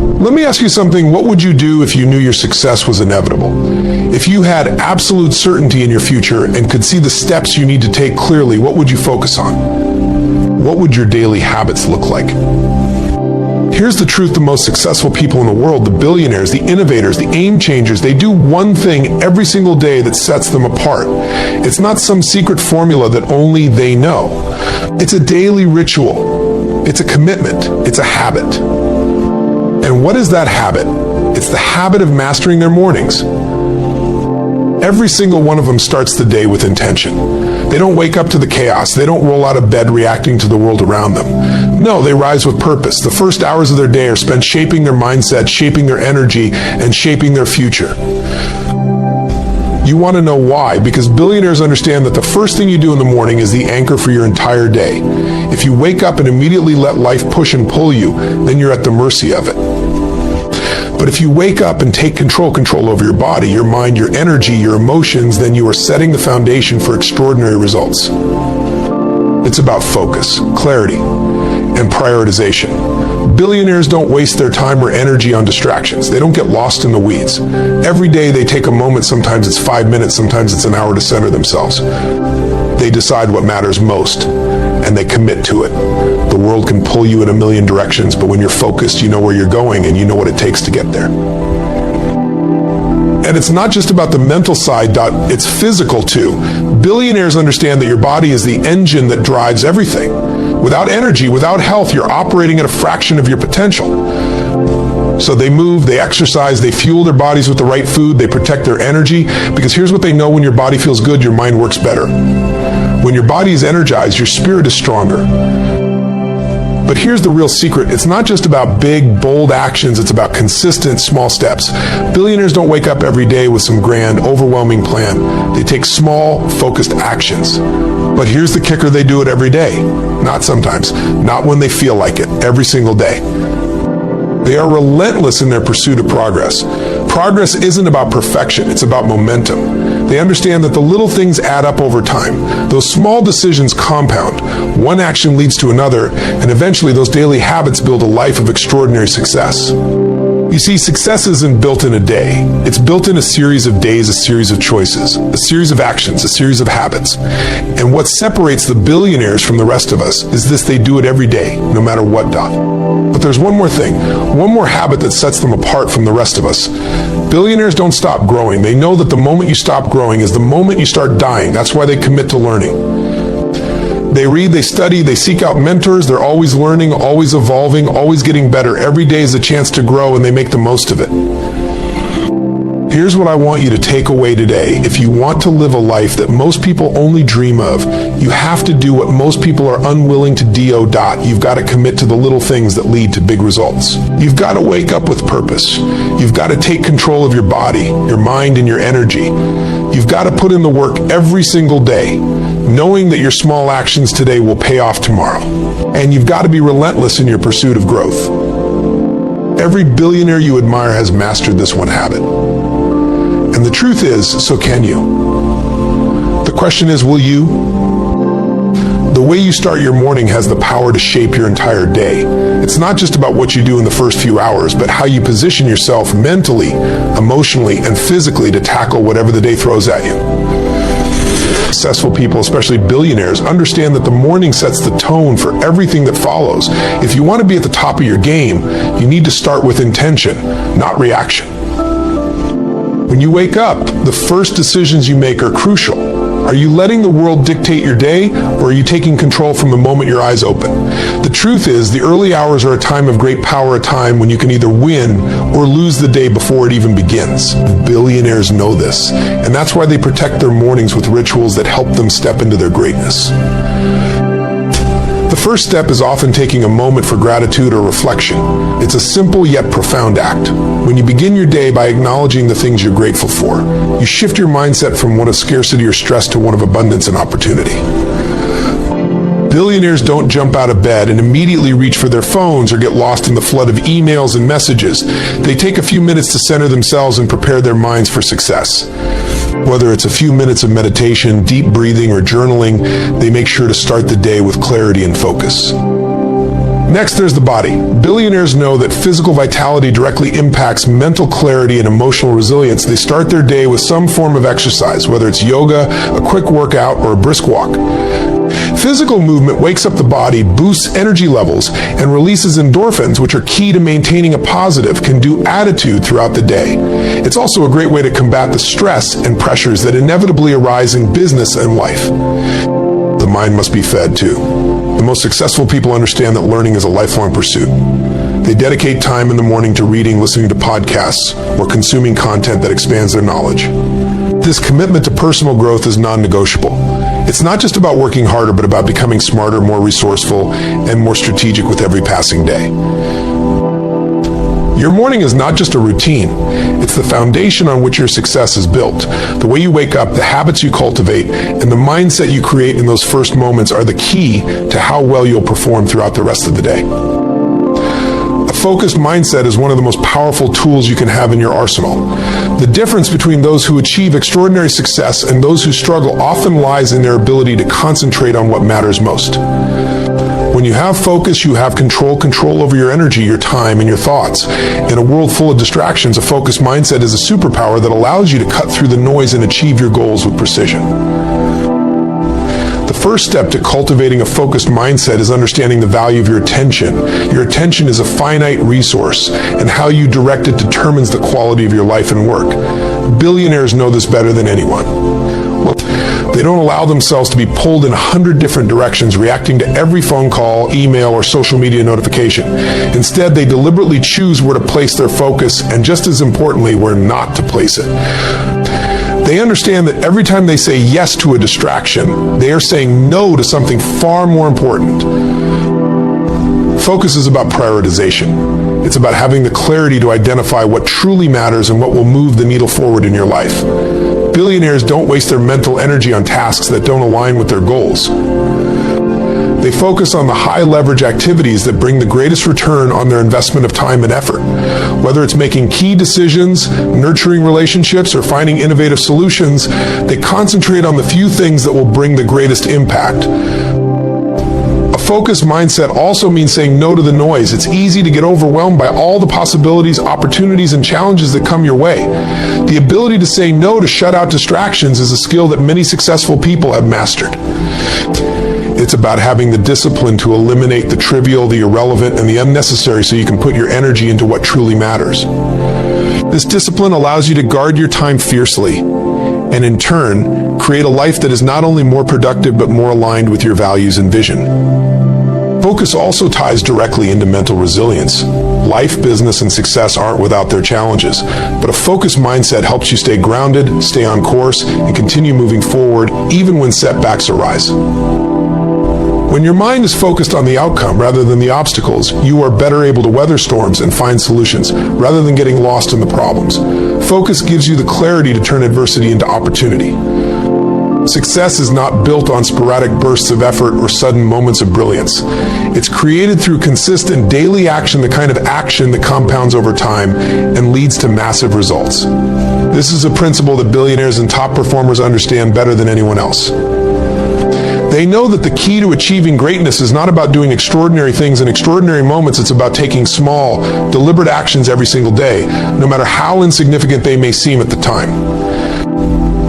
Let me ask you something. What would you do if you knew your success was inevitable? If you had absolute certainty in your future and could see the steps you need to take clearly, what would you focus on? What would your daily habits look like? Here's the truth: the most successful people in the world, the billionaires, the innovators, the aim changers, they do one thing every single day that sets them apart. It's not some secret formula that only they know. It's a daily ritual. It's a commitment. It's a habit. And what is that habit? It's the habit of mastering their mornings. Every single one of them starts the day with intention. They don't wake up to the chaos. They don't roll out of bed reacting to the world around them. No, they rise with purpose. The first hours of their day are spent shaping their mindset, shaping their energy, and shaping their future. You want to know why? Because billionaires understand that the first thing you do in the morning is the anchor for your entire day. If you wake up and immediately let life push and pull you, then you're at the mercy of it. But if you wake up and take control over your body, your mind, your energy, your emotions, then you are setting the foundation for extraordinary results. It's about focus, clarity, and prioritization. Billionaires don't waste their time or energy on distractions. They don't get lost in the weeds. Every day they take a moment, sometimes it's 5 minutes, sometimes it's an hour, to center themselves. They decide what matters most, and they commit to it. The world can pull you in a million directions, but when you're focused, you know where you're going and you know what it takes to get there. And it's not just about the mental side, it's physical too. Billionaires understand that your body is the engine that drives everything. Without energy, without health, you're operating at a fraction of your potential. So they move, they exercise, they fuel their bodies with the right food, they protect their energy, because here's what they know: when your body feels good, your mind works better. When your body is energized, your spirit is stronger. But here's the real secret: it's not just about big, bold actions, it's about consistent, small steps. Billionaires don't wake up every day with some grand, overwhelming plan. They take small, focused actions. But here's the kicker: they do it every day. Not sometimes, not when they feel like it, every single day. They are relentless in their pursuit of progress. Progress isn't about perfection, it's about momentum. They understand that the little things add up over time. Those small decisions compound. One action leads to another, and eventually those daily habits build a life of extraordinary success. You see, success isn't built in a day. It's built in a series of days, a series of choices, a series of actions, a series of habits. And what separates the billionaires from the rest of us is this: they do it every day, no matter what, But there's one more thing, one more habit that sets them apart from the rest of us. Billionaires don't stop growing. They know that the moment you stop growing is the moment you start dying. That's why they commit to learning. They read, they study, they seek out mentors. They're always learning, always evolving, always getting better. Every day is a chance to grow, and they make the most of it. Here's what I want you to take away today. If you want to live a life that most people only dream of, you have to do what most people are unwilling to do. You've got to commit to the little things that lead to big results. You've got to wake up with purpose. You've got to take control of your body, your mind, and your energy. You've got to put in the work every single day, knowing that your small actions today will pay off tomorrow. And you've got to be relentless in your pursuit of growth. Every billionaire you admire has mastered this one habit. And the truth is, so can you. The question is, will you? The way you start your morning has the power to shape your entire day. It's not just about what you do in the first few hours, but how you position yourself mentally, emotionally, and physically to tackle whatever the day throws at you. Successful people, especially billionaires, understand that the morning sets the tone for everything that follows. If you want to be at the top of your game, you need to start with intention, not reaction. When you wake up, the first decisions you make are crucial. Are you letting the world dictate your day, or are you taking control from the moment your eyes open? The truth is, the early hours are a time of great power, a time when you can either win or lose the day before it even begins. Billionaires know this, and that's why they protect their mornings with rituals that help them step into their greatness. The first step is often taking a moment for gratitude or reflection. It's a simple yet profound act. When you begin your day by acknowledging the things you're grateful for, you shift your mindset from one of scarcity or stress to one of abundance and opportunity. Billionaires don't jump out of bed and immediately reach for their phones or get lost in the flood of emails and messages. They take a few minutes to center themselves and prepare their minds for success. Whether it's a few minutes of meditation, deep breathing, or journaling, they make sure to start the day with clarity and focus. Next, there's the body. Billionaires know that physical vitality directly impacts mental clarity and emotional resilience. They start their day with some form of exercise, whether it's yoga, a quick workout, or a brisk walk. Physical movement wakes up the body, boosts energy levels, and releases endorphins, which are key to maintaining a positive, can-do attitude throughout the day. It's also a great way to combat the stress and pressures that inevitably arise in business and life. The mind must be fed too. The most successful people understand that learning is a lifelong pursuit. They dedicate time in the morning to reading, listening to podcasts, or consuming content that expands their knowledge. This commitment to personal growth is non-negotiable. It's not just about working harder, but about becoming smarter, more resourceful, and more strategic with every passing day. Your morning is not just a routine. It's the foundation on which your success is built. The way you wake up, the habits you cultivate, and the mindset you create in those first moments are the key to how well you'll perform throughout the rest of the day. A focused mindset is one of the most powerful tools you can have in your arsenal. The difference between those who achieve extraordinary success and those who struggle often lies in their ability to concentrate on what matters most. When you have focus, you have control over your energy, your time, and your thoughts. In a world full of distractions, a focused mindset is a superpower that allows you to cut through the noise and achieve your goals with precision. The first step to cultivating a focused mindset is understanding the value of your attention. Your attention is a finite resource, and how you direct it determines the quality of your life and work. Billionaires know this better than anyone. They don't allow themselves to be pulled in 100 different directions, reacting to every phone call, email, or social media notification. Instead, they deliberately choose where to place their focus, and just as importantly, where not to place it. They understand that every time they say yes to a distraction, they are saying no to something far more important. Focus is about prioritization. It's about having the clarity to identify what truly matters and what will move the needle forward in your life. Billionaires don't waste their mental energy on tasks that don't align with their goals. They focus on the high-leverage activities that bring the greatest return on their investment of time and effort. Whether it's making key decisions, nurturing relationships, or finding innovative solutions, they concentrate on the few things that will bring the greatest impact. A focused mindset also means saying no to the noise. It's easy to get overwhelmed by all the possibilities, opportunities, and challenges that come your way. The ability to say no, to shut out distractions, is a skill that many successful people have mastered. It's about having the discipline to eliminate the trivial, the irrelevant, and the unnecessary so you can put your energy into what truly matters. This discipline allows you to guard your time fiercely, and in turn, create a life that is not only more productive but more aligned with your values and vision. Focus also ties directly into mental resilience. Life, business, and success aren't without their challenges, but a focused mindset helps you stay grounded, stay on course, and continue moving forward even when setbacks arise. When your mind is focused on the outcome rather than the obstacles, you are better able to weather storms and find solutions rather than getting lost in the problems. Focus gives you the clarity to turn adversity into opportunity. Success is not built on sporadic bursts of effort or sudden moments of brilliance. It's created through consistent daily action, the kind of action that compounds over time and leads to massive results. This is a principle that billionaires and top performers understand better than anyone else. They know that the key to achieving greatness is not about doing extraordinary things in extraordinary moments. It's about taking small, deliberate actions every single day, no matter how insignificant they may seem at the time.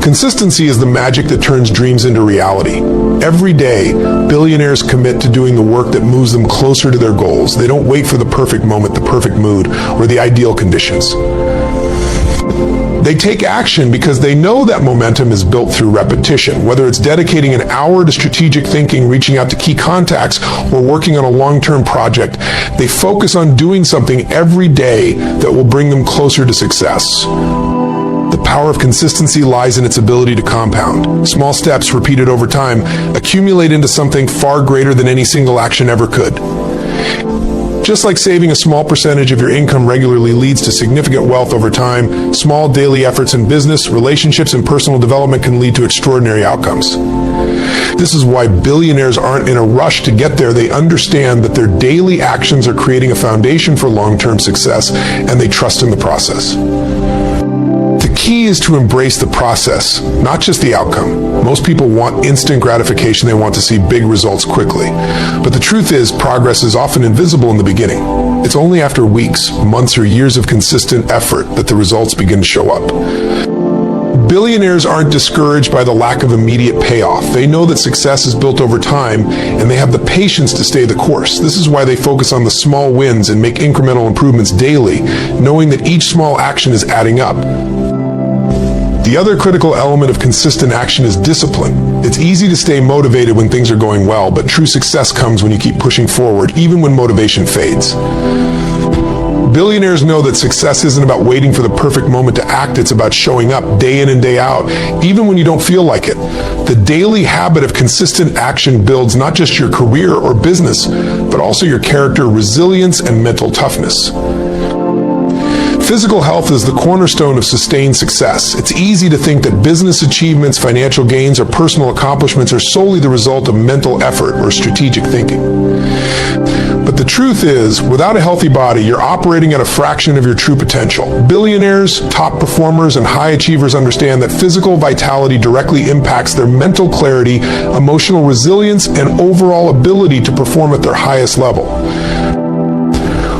Consistency is the magic that turns dreams into reality. Every day, billionaires commit to doing the work that moves them closer to their goals. They don't wait for the perfect moment, the perfect mood, or the ideal conditions. They take action because they know that momentum is built through repetition. Whether it's dedicating an hour to strategic thinking, reaching out to key contacts, or working on a long-term project, they focus on doing something every day that will bring them closer to success. The power of consistency lies in its ability to compound. Small steps repeated over time accumulate into something far greater than any single action ever could. Just like saving a small percentage of your income regularly leads to significant wealth over time, small daily efforts in business, relationships, and personal development can lead to extraordinary outcomes. This is why billionaires aren't in a rush to get there. They understand that their daily actions are creating a foundation for long-term success, and they trust in the process. The key is to embrace the process, not just the outcome. Most people want instant gratification. They want to see big results quickly. But the truth is, progress is often invisible in the beginning. It's only after weeks, months, or years of consistent effort that the results begin to show up. Billionaires aren't discouraged by the lack of immediate payoff. They know that success is built over time, and they have the patience to stay the course. This is why they focus on the small wins and make incremental improvements daily, knowing that each small action is adding up. The other critical element of consistent action is discipline. It's easy to stay motivated when things are going well, but true success comes when you keep pushing forward, even when motivation fades. Billionaires know that success isn't about waiting for the perfect moment to act. It's about showing up day in and day out, even when you don't feel like it. The daily habit of consistent action builds not just your career or business, but also your character, resilience, and mental toughness. Physical health is the cornerstone of sustained success. It's easy to think that business achievements, financial gains, or personal accomplishments are solely the result of mental effort or strategic thinking. But the truth is, without a healthy body, you're operating at a fraction of your true potential. Billionaires, top performers, and high achievers understand that physical vitality directly impacts their mental clarity, emotional resilience, and overall ability to perform at their highest level.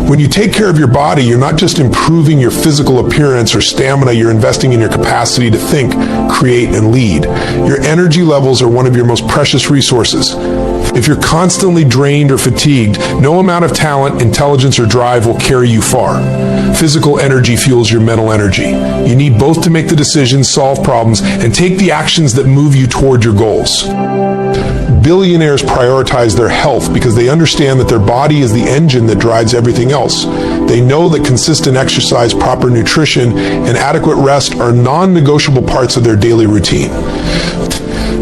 When you take care of your body, you're not just improving your physical appearance or stamina, you're investing in your capacity to think, create, and lead. Your energy levels are one of your most precious resources. If you're constantly drained or fatigued, no amount of talent, intelligence, or drive will carry you far. Physical energy fuels your mental energy. You need both to make the decisions, solve problems, and take the actions that move you toward your goals. Billionaires prioritize their health because they understand that their body is the engine that drives everything else. They know that consistent exercise, proper nutrition, and adequate rest are non-negotiable parts of their daily routine.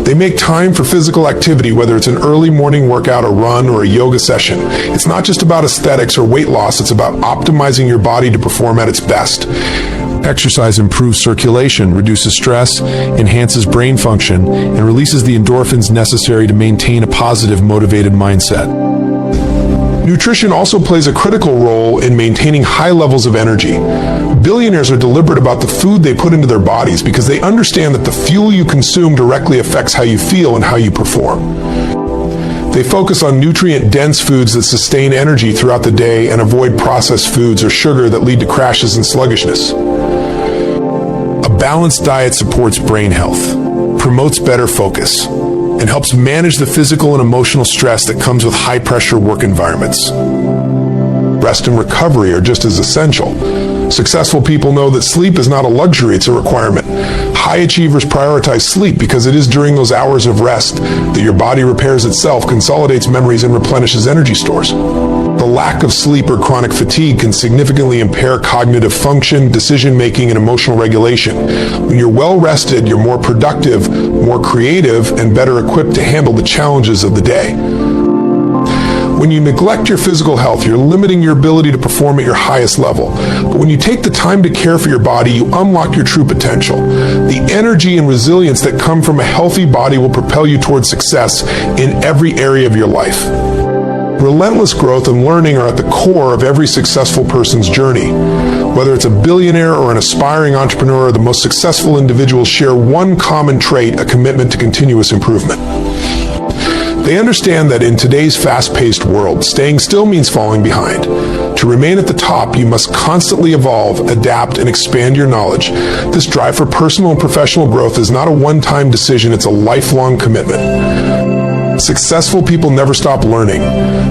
They make time for physical activity, whether it's an early morning workout, a run, or a yoga session. It's not just about aesthetics or weight loss, it's about optimizing your body to perform at its best. Exercise improves circulation, reduces stress, enhances brain function, and releases the endorphins necessary to maintain a positive, motivated mindset. Nutrition also plays a critical role in maintaining high levels of energy. Billionaires are deliberate about the food they put into their bodies because they understand that the fuel you consume directly affects how you feel and how you perform. They focus on nutrient-dense foods that sustain energy throughout the day and avoid processed foods or sugar that lead to crashes and sluggishness. A balanced diet supports brain health, promotes better focus, and helps manage the physical and emotional stress that comes with high-pressure work environments. Rest and recovery are just as essential. Successful people know that sleep is not a luxury, it's a requirement. High achievers prioritize sleep because it is during those hours of rest that your body repairs itself, consolidates memories, and replenishes energy stores. The lack of sleep or chronic fatigue can significantly impair cognitive function, decision-making, and emotional regulation. When you're well rested, you're more productive, more creative, and better equipped to handle the challenges of the day. When you neglect your physical health, you're limiting your ability to perform at your highest level. But when you take the time to care for your body, you unlock your true potential. The energy and resilience that come from a healthy body will propel you towards success in every area of your life. Relentless growth and learning are at the core of every successful person's journey. Whether it's a billionaire or an aspiring entrepreneur, the most successful individuals share one common trait: a commitment to continuous improvement. They understand that in today's fast-paced world, staying still means falling behind. To remain at the top, you must constantly evolve, adapt, and expand your knowledge. This drive for personal and professional growth is not a one-time decision, it's a lifelong commitment. Successful people never stop learning.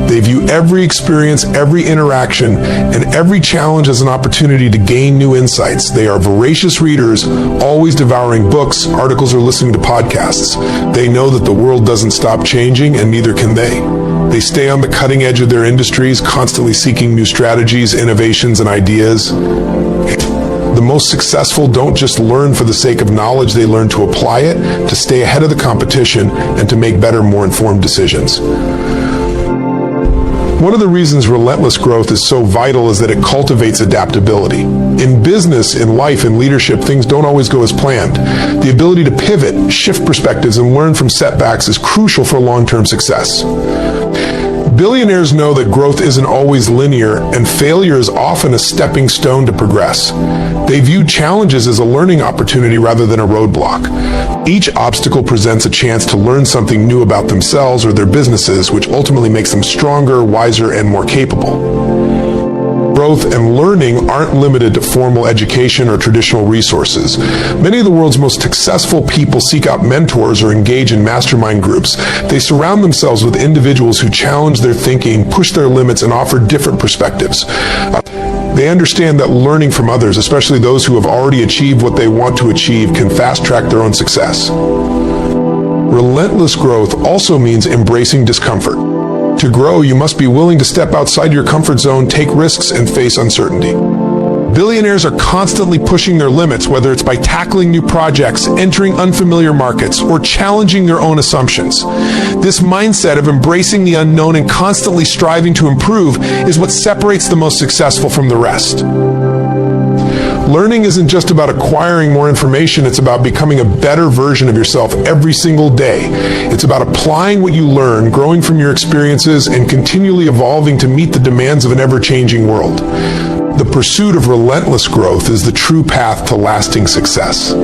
They view every experience, every interaction, and every challenge as an opportunity to gain new insights. They are voracious readers, always devouring books, articles, or listening to podcasts. They know that the world doesn't stop changing, and neither can they. They stay on the cutting edge of their industries, constantly seeking new strategies, innovations, and ideas. The most successful don't just learn for the sake of knowledge, they learn to apply it, to stay ahead of the competition, and to make better, more informed decisions. One of the reasons relentless growth is so vital is that it cultivates adaptability. In business, in life, in leadership, things don't always go as planned. The ability to pivot, shift perspectives, and learn from setbacks is crucial for long-term success. Billionaires know that growth isn't always linear, and failure is often a stepping stone to progress. They view challenges as a learning opportunity rather than a roadblock. Each obstacle presents a chance to learn something new about themselves or their businesses, which ultimately makes them stronger, wiser, and more capable. Growth and learning aren't limited to formal education or traditional resources. Many of the world's most successful people seek out mentors or engage in mastermind groups. They surround themselves with individuals who challenge their thinking, push their limits, and offer different perspectives. They understand that learning from others, especially those who have already achieved what they want to achieve, can fast-track their own success. Relentless growth also means embracing discomfort. To grow, you must be willing to step outside your comfort zone, take risks, and face uncertainty. Billionaires are constantly pushing their limits, whether it's by tackling new projects, entering unfamiliar markets, or challenging their own assumptions. This mindset of embracing the unknown and constantly striving to improve is what separates the most successful from the rest. Learning isn't just about acquiring more information, it's about becoming a better version of yourself every single day. It's about applying what you learn, growing from your experiences, and continually evolving to meet the demands of an ever-changing world. The pursuit of relentless growth is the true path to lasting success.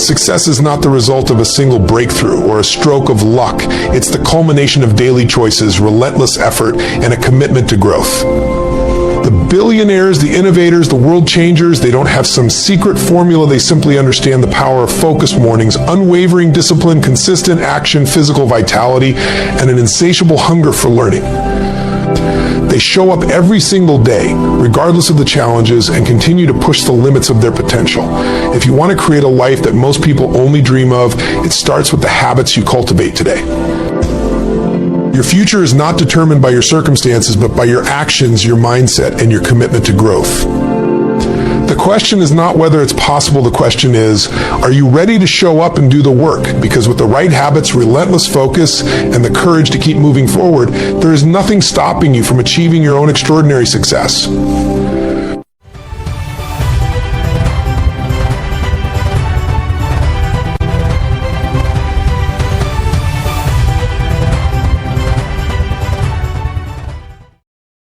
Success is not the result of a single breakthrough or a stroke of luck. It's the culmination of daily choices, relentless effort, and a commitment to growth. The billionaires, the innovators, the world changers, they don't have some secret formula. They simply understand the power of focused mornings, unwavering discipline, consistent action, physical vitality, and an insatiable hunger for learning. They show up every single day, regardless of the challenges, and continue to push the limits of their potential. If you want to create a life that most people only dream of, it starts with the habits you cultivate today. Your future is not determined by your circumstances, but by your actions, your mindset, and your commitment to growth. The question is not whether it's possible, the question is, are you ready to show up and do the work? Because with the right habits, relentless focus, and the courage to keep moving forward, there is nothing stopping you from achieving your own extraordinary success.